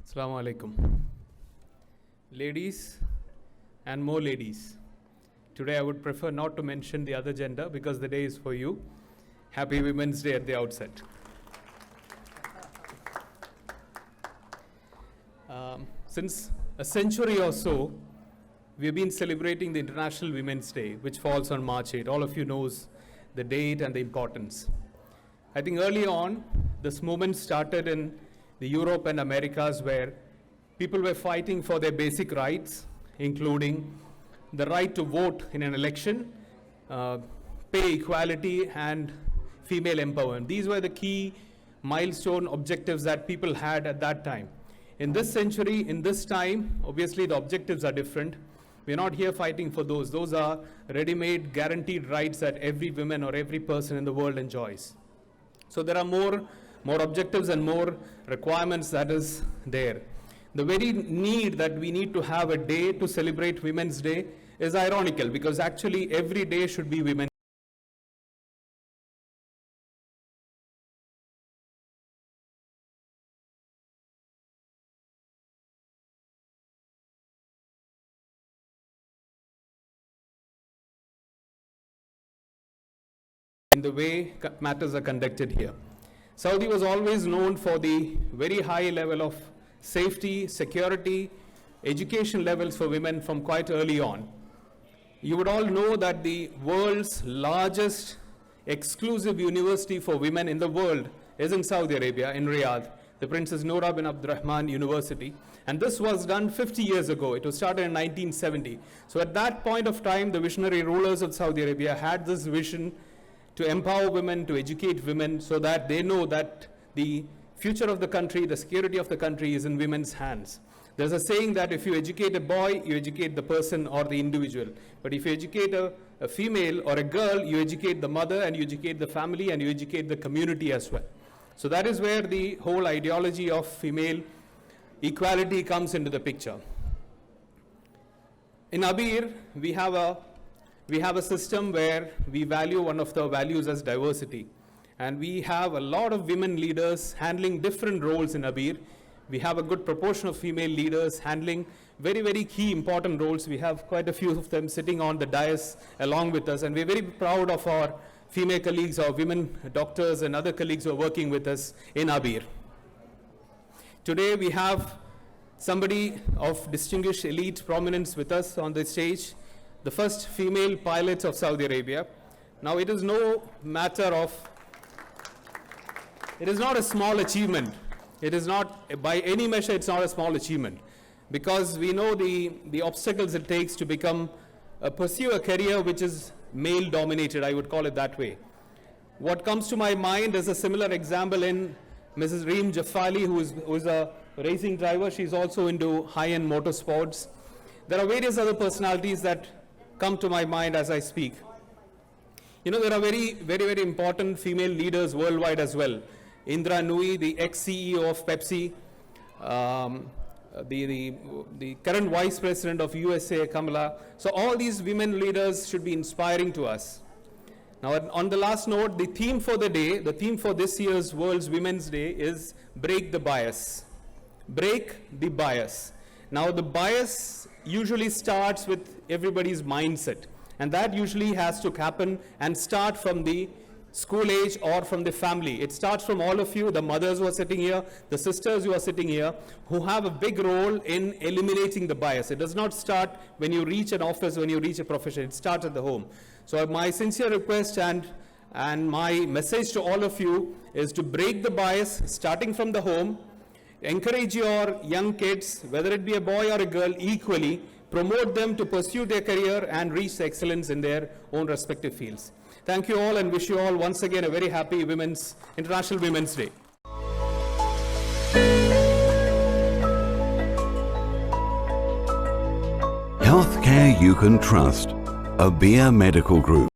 Assalamu alaikum. Ladies and more ladies. Today I would prefer not to mention the other gender because the day is for you. Happy Women's Day at the outset. Since a century or so, we have been celebrating the International Women's Day, which falls on March 8. All of you knows the date and the importance. I think early on, this movement started in the Europe and Americas where people were fighting for their basic rights, including the right to vote in an election, pay equality, and female empowerment. These were the key milestone objectives that people had at that time. In this century, in this time, obviously the objectives are different. We're not here fighting for those. Those are ready-made, guaranteed rights that every woman or every person in the world enjoys. So there are more objectives and more requirements that is there. The very need that we need to have a day to celebrate Women's Day is ironical because actually every day should be Women's Day. In the way matters are conducted here. Saudi was always known for the very high level of safety, security, education levels for women from quite early on. You would all know that the world's largest exclusive university for women in the world is in Saudi Arabia, in Riyadh, the Princess Noura bin Abdurrahman University. And this was done 50 years ago. It was started in 1970. So at that point of time, the visionary rulers of Saudi Arabia had this vision to empower women, to educate women so that they know that the future of the country, the security of the country is in women's hands. There's a saying that if you educate a boy, you educate the person or the individual. But if you educate a female or a girl, you educate the mother and you educate the family and you educate the community as well. So that is where the whole ideology of female equality comes into the picture. In Abeer, we have a system where we value one of the values as diversity. And we have a lot of women leaders handling different roles in Abeer. We have a good proportion of female leaders handling very, very key important roles. We have quite a few of them sitting on the dais along with us. And we're very proud of our female colleagues, our women doctors and other colleagues who are working with us in Abeer. Today we have somebody of distinguished elite prominence with us on the stage, the first female pilot of Saudi Arabia. Now it is no matter of, it is not a small achievement. It is not, by any measure, it's not a small achievement because we know the obstacles it takes to pursue a career which is male dominated, I would call it that way. What comes to my mind is a similar example in Mrs. Reem Jaffali, who is a racing driver. She's also into high-end motorsports. There are various other personalities that come to my mind as I speak. You know, there are very, very, very important female leaders worldwide as well. Indra Nui, the ex-CEO of Pepsi, the current vice president of USA, Kamala. So all these women leaders should be inspiring to us. Now, on the last note, the theme for the day, the theme for this year's World's Women's Day is Break the Bias. Break the bias. Now, the bias usually starts with everybody's mindset. And that usually has to happen and start from the school age or from the family. It starts from all of you, the mothers who are sitting here, the sisters who are sitting here, who have a big role in eliminating the bias. It does not start when you reach an office, when you reach a profession. It starts at the home. So my sincere request and my message to all of you is to break the bias starting from the home. Encourage your young kids, whether it be a boy or a girl, equally. Promote them to pursue their career and reach excellence in their own respective fields. Thank you all and wish you all once again a very happy International Women's Day. Healthcare you can trust. Abeer Medical Group.